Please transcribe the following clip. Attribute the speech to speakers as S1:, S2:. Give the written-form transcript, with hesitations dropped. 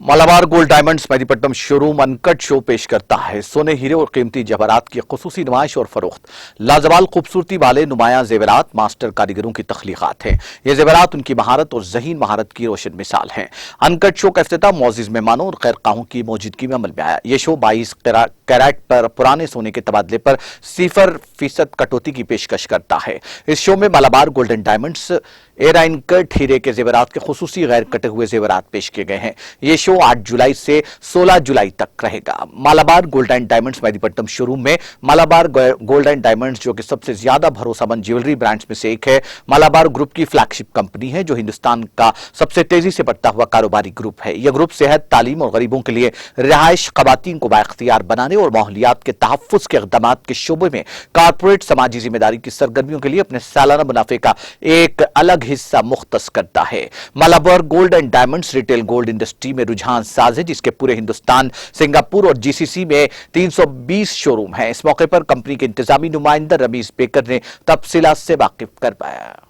S1: Malabar gold diamonds Mehdipatnam showroom uncut show पेश करता है। सोने, हीरे और कीमती जवाहरात की खुसूसी नुमाइश और फरोख्त। लाजवाल खूबसूरती वाले नुमाया जेवरात मास्टर कारीगरों की तख्लीकात हैं। ये जेवरात उनकी महारत और ज़हीन महारत की रोशन मिसाल हैं। अनकट शो का इफ्तिताह मुअज़्ज़िज़ मेहमानों और खैरखाहों की मौजूदगी में अमल में आया। ये शो 22 कैरेट पर पुराने सोने के तबादले पर 0% कटौती की पेशकश करता है। इस शो में मालाबार गोल्डन डायमंड्स एराइनकट हीरे के जेवरात के खुसूसी गैर कटे हुए जेवरात पेश किए गए हैं। ये शो 8 जुलाई से 16 जुलाई तक रहेगा। Malabar gold and diamonds Mehdipatnam showroom में मालाबार गोल्ड एंड डायमंड्स, जो कि सबसे ज्यादा भरोसेमंद ज्वेलरी ब्रांड्स में से एक है, मालाबार ग्रुप की फ्लैगशिप कंपनी है, जो हिंदुस्तान का सबसे तेजी से बढ़ता हुआ कारोबारी ग्रुप है। यह ग्रुप सेहत, तालीम और गरीबों के लिए रिहाइश, खवातीन को बाइख्तियार बनाने और माहौलियात के तहफ़्फ़ुज़ के इक़दाम के शोबे में कारपोरेट समाजी जिम्मेदारी की सरगर्मियों के लिए अपने सालाना मुनाफे का एक अलग हिस्सा मुख्तस करता है। Malabar gold and diamonds retail gold industry में रुझान साज है, जिसके पूरे हिंदुस्तान, सिंगापुर और जीसीसी में 320 शोरूम हैं। इस मौके पर कंपनी के इंतजामी नुमाइंदा रमीज बेकर ने तफसीलात से वाकिफ करवाया।